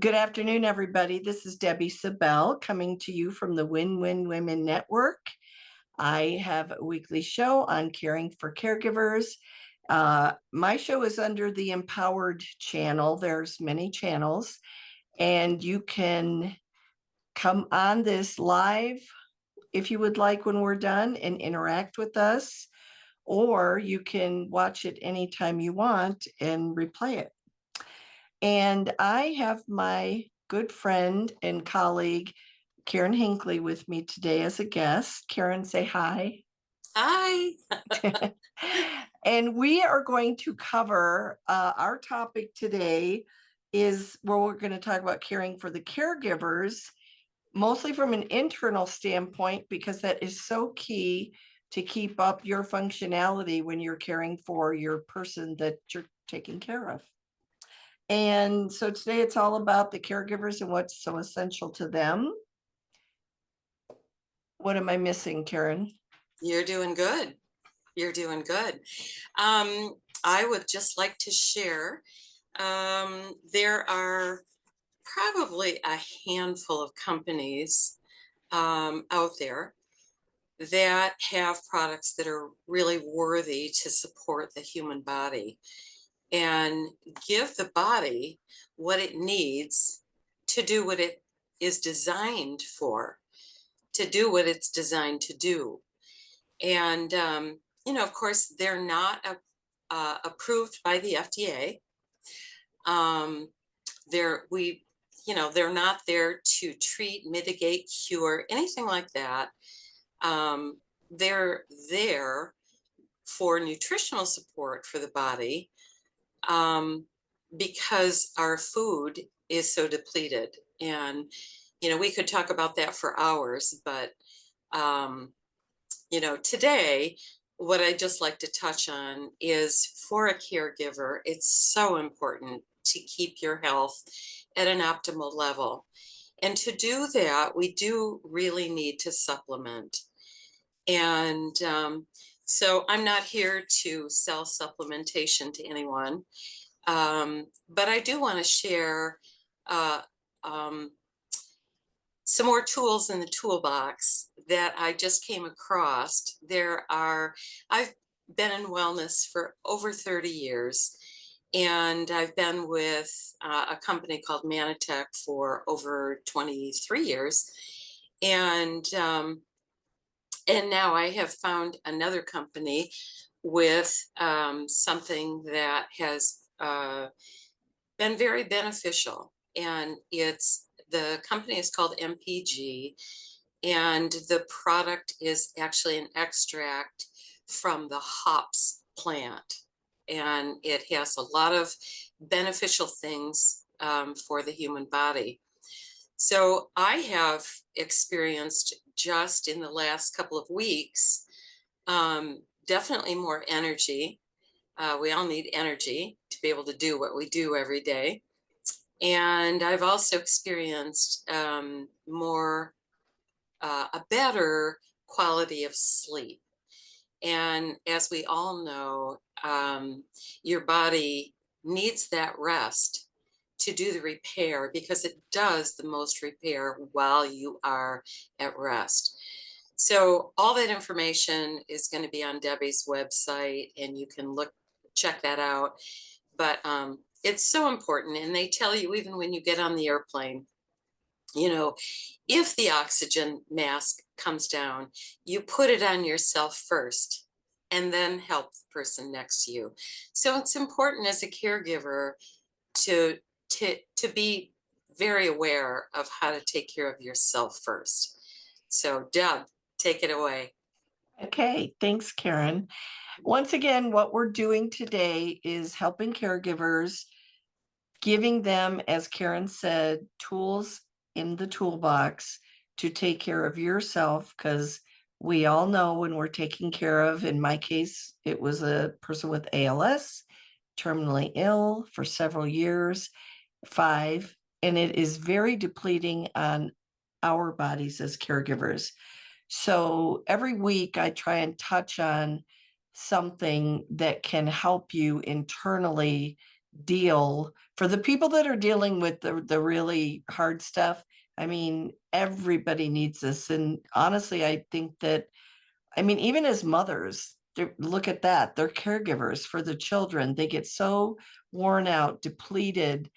Good afternoon, everybody. This is Debbie SaBell coming to you from the Win-Win Women Network. I have a weekly show on caring for caregivers. My show is under the Empowered channel. There's many channels, and you can come on this live if you would like when we're done and interact with us, or you can watch it anytime you want and replay it. And I have my good friend and colleague, Karen Hinkley, with me today as a guest. Karen, say hi. Hi. And we are going to cover our topic today is where we're going to talk about caring for the caregivers, mostly from an internal standpoint, because that is so key to keep up your functionality when you're caring for your person that you're taking care of. And so today it's all about the caregivers and what's so essential to them. What am I missing, Karen? You're doing good. You're doing good. I would just like to share there are probably a handful of companies out there that have products that are really worthy to support the human body and give the body what it needs to do what it is designed for, to do what it's designed to do. And, of course, they're not approved by the FDA. Um, they're not there to treat, mitigate, cure, anything like that. They're there for nutritional support for the body um, because our food is so depleted. And, we could talk about that for hours, but today, what I just like to touch on is for a caregiver, it's so important to keep your health at an optimal level. And to do that, we do really need to supplement. And so I'm not here to sell supplementation to anyone, but I do want to share uh, um, some more tools in the toolbox that I just came across. I've been in wellness for over 30 years, and I've been with a company called Manitech for over 23 years. And now I have found another company with something that has been very beneficial. And the company is called MPG, and the product is actually an extract from the hops plant. And it has a lot of beneficial things for the human body. So I have experienced just in the last couple of weeks, definitely more energy. We all need energy to be able to do what we do every day. And I've also experienced a better quality of sleep. And as we all know, your body needs that rest to do the repair because it does the most repair while you are at rest. So all that information is going to be on Debbie's website, and you can check that out. But it's so important. And they tell you, even when you get on the airplane, if the oxygen mask comes down, you put it on yourself first and then help the person next to you. So it's important as a caregiver to be very aware of how to take care of yourself first. So Deb, take it away. Okay, thanks, Karen. Once again, what we're doing today is helping caregivers, giving them, as Karen said, tools in the toolbox to take care of yourself, because we all know when we're taking care of, in my case, it was a person with ALS, terminally ill for several years, 5, and it is very depleting on our bodies as caregivers. So every week I try and touch on something that can help you internally deal for the people that are dealing with the really hard stuff. I mean, everybody needs this. And honestly, I think that, I mean, even as mothers, look at that. They're caregivers for the children. They get so worn out, depleted.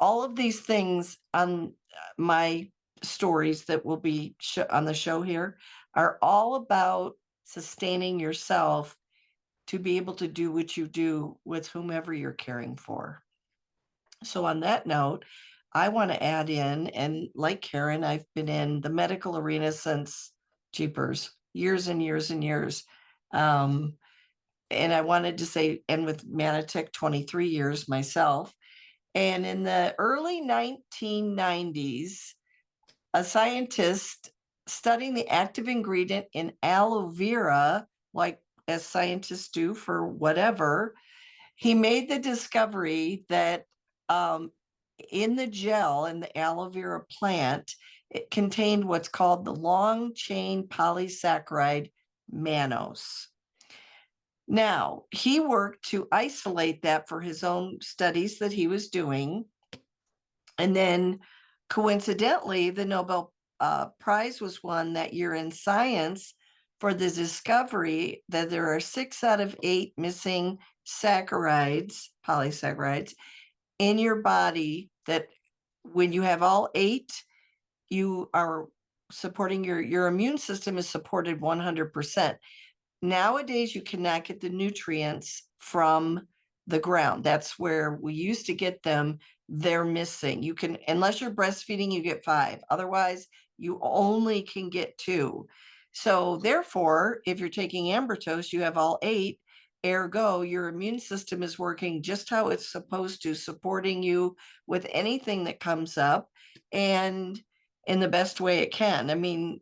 All of these things on my stories that will be on the show here are all about sustaining yourself to be able to do what you do with whomever you're caring for. So, on that note, I want to add in, and like Karen, I've been in the medical arena since Jeepers, years and years and years. Um, and I wanted to say, and with Manatech, 23 years myself. And in the early 1990s, a scientist studying the active ingredient in aloe vera, like as scientists do for whatever, he made the discovery that um, in the gel in the aloe vera plant, it contained what's called the long chain polysaccharide mannose. Now, he worked to isolate that for his own studies that he was doing. And then coincidentally, the Nobel Prize was won that year in science for the discovery that there are 6 out of 8 missing polysaccharides in your body, that when you have all 8, you are supporting your immune system is supported 100%. Nowadays, you cannot get the nutrients from the ground. That's where we used to get them. They're missing. You can, unless you're breastfeeding, you get 5. Otherwise, you only can get 2. So therefore, if you're taking Ambertose, you have all 8. Ergo, your immune system is working just how it's supposed to, supporting you with anything that comes up and in the best way it can. I mean,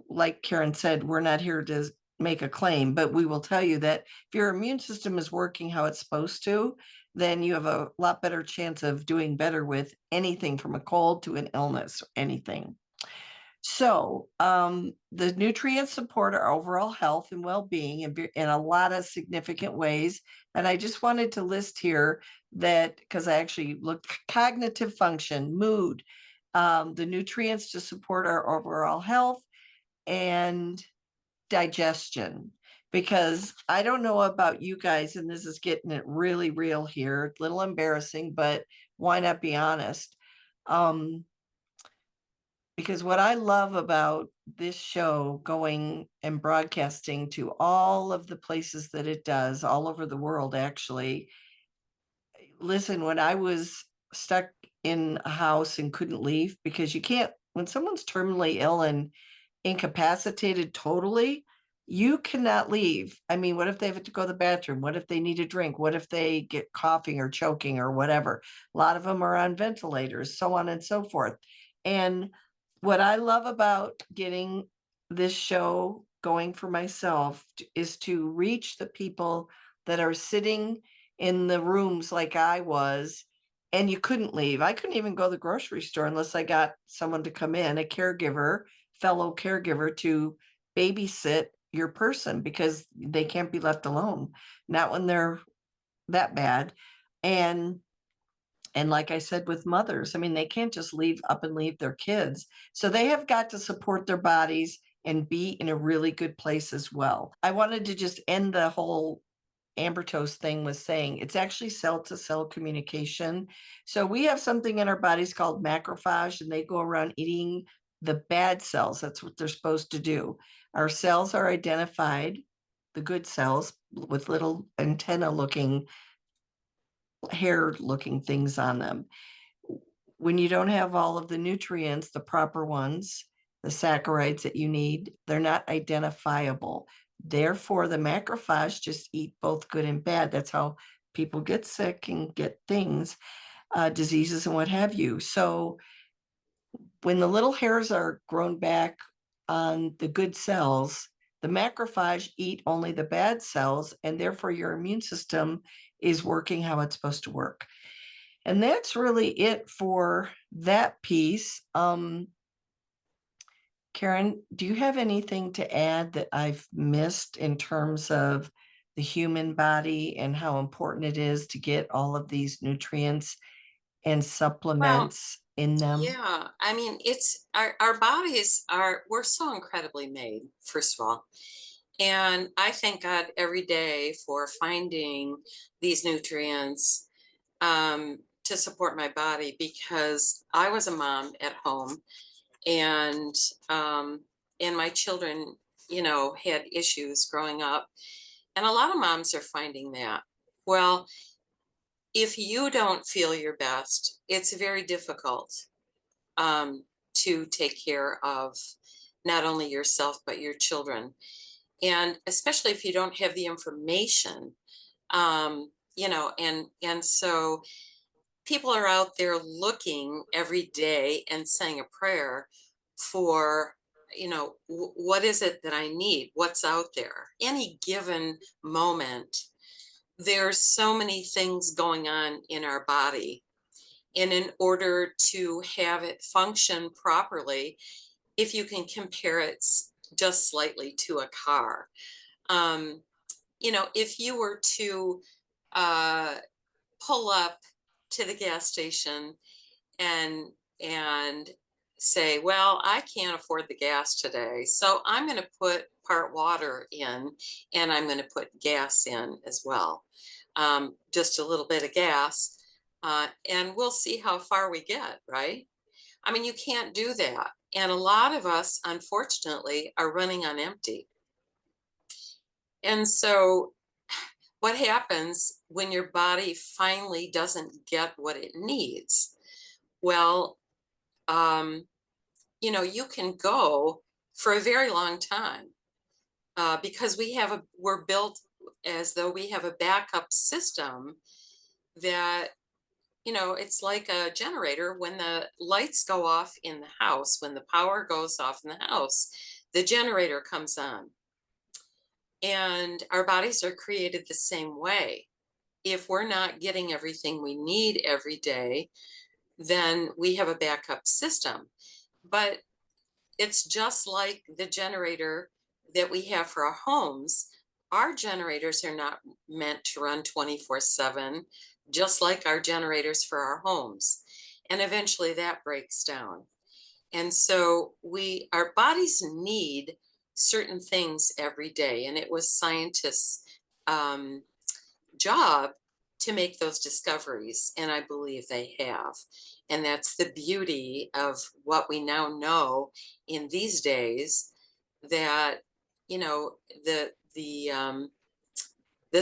like Karen said, we're not here to make a claim, but we will tell you that if your immune system is working how it's supposed to, then you have a lot better chance of doing better with anything from a cold to an illness or anything. So the nutrients support our overall health and well-being in a lot of significant ways. And I just wanted to list here that, because I actually looked, cognitive function, mood, the nutrients to support our overall health, and digestion. Because I don't know about you guys, and this is getting it really real here, a little embarrassing, but why not be honest? Because what I love about this show going and broadcasting to all of the places that it does, all over the world, actually. Listen, when I was stuck in a house and couldn't leave, because you can't, when someone's terminally ill and incapacitated totally, you cannot leave. I mean, what if they have to go to the bathroom? What if they need a drink? What if they get coughing or choking or whatever? A lot of them are on ventilators, so on and so forth. And what I love about getting this show going for myself is to reach the people that are sitting in the rooms like I was, and you couldn't leave. I couldn't even go to the grocery store unless I got someone to come in, a caregiver, fellow caregiver, to babysit your person, because they can't be left alone, not when they're that bad. And like I said, with mothers, I mean, they can't just leave up and leave their kids. So they have got to support their bodies and be in a really good place as well. I wanted to just end the whole Ambertose thing with saying it's actually cell to cell communication. So we have something in our bodies called macrophage, and they go around eating the bad cells. That's what they're supposed to do. Our cells are identified, the good cells, with little antenna looking, hair looking things on them. When you don't have all of the nutrients, the proper ones, the saccharides that you need, they're not identifiable. Therefore, the macrophage just eat both good and bad. That's how people get sick and get things, diseases and what have you. So when the little hairs are grown back on the good cells, the macrophage eat only the bad cells, and therefore your immune system is working how it's supposed to work. And that's really it for that piece. Karen, do you have anything to add that I've missed in terms of the human body and how important it is to get all of these nutrients and Well, supplements in them? yeah. I mean, it's our bodies are we're so incredibly made, first of all. And I thank God every day for finding these nutrients to support my body, because I was a mom at home, and um, and my children, had issues growing up, and a lot of moms are finding that. Well, if you don't feel your best, it's very difficult um, to take care of not only yourself but your children, and especially if you don't have the information, and so people are out there looking every day and saying a prayer for, what is it that I need, what's out there any given moment. There's so many things going on in our body, and in order to have it function properly, if you can compare it just slightly to a car, um, if you were to uh, pull up to the gas station and and say, well, I can't afford the gas today, so I'm going to put part water in, and I'm going to put gas in as well, just a little bit of gas, and we'll see how far we get, right? I mean, you can't do that, and a lot of us, unfortunately, are running on empty. And so what happens when your body finally doesn't get what it needs? Well, um, you can go for a very long time, because we're built as though we have a backup system that, it's like a generator. When the lights go off in the house, when the power goes off in the house, the generator comes on. And our bodies are created the same way. If we're not getting everything we need every day, then we have a backup system. But it's just like the generator that we have for our homes. Our generators are not meant to run 24/7, just like our generators for our homes. And eventually that breaks down. And so our bodies need certain things every day. And it was scientists' um, job to make those discoveries, and I believe they have. And that's the beauty of what we now know in these days, that you know the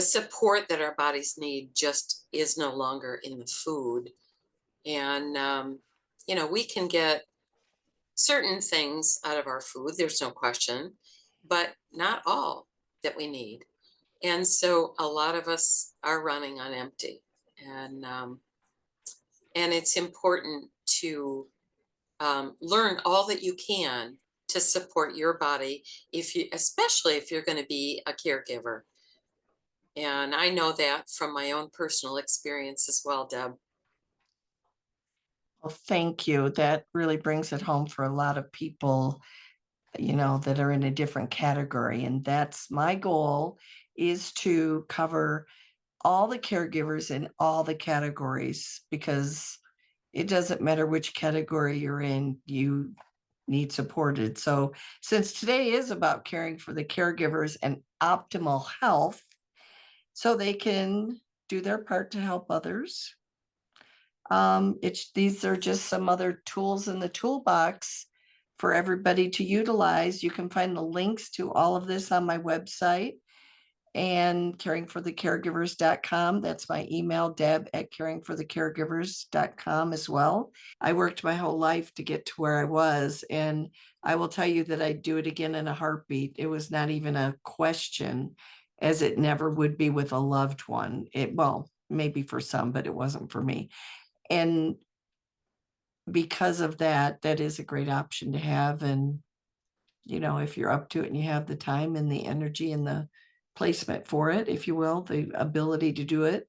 support that our bodies need just is no longer in the food. And we can get certain things out of our food, there's no question, but not all that we need. And so a lot of us are running on empty, and it's important to learn all that you can to support your body, especially if you're going to be a caregiver. And I know that from my own personal experience as well, Deb. Well, thank you. That really brings it home for a lot of people, that are in a different category. And that's my goal, is to cover all the caregivers in all the categories, because it doesn't matter which category you're in, you need supported. So, since today is about caring for the caregivers and optimal health, so they can do their part to help others, these are just some other tools in the toolbox for everybody to utilize. You can find the links to all of this on my website, and caringforthecaregivers.com. That's my email, deb@caringforthecaregivers.com as well. I worked my whole life to get to where I was, and I will tell you that I'd do it again in a heartbeat. It was not even a question, as it never would be with a loved one. Well, maybe for some, but it wasn't for me. And because of that, that is a great option to have. And, if you're up to it and you have the time and the energy and the placement for it, if you will, the ability to do it.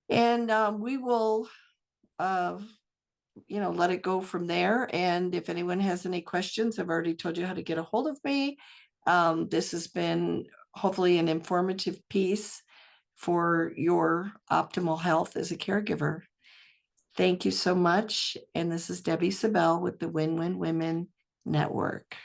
And we will, uh, let it go from there. And if anyone has any questions, I've already told you how to get a hold of me. This has been hopefully an informative piece for your optimal health as a caregiver. Thank you so much. And this is Debbie SaBell with the Win Win Women Network.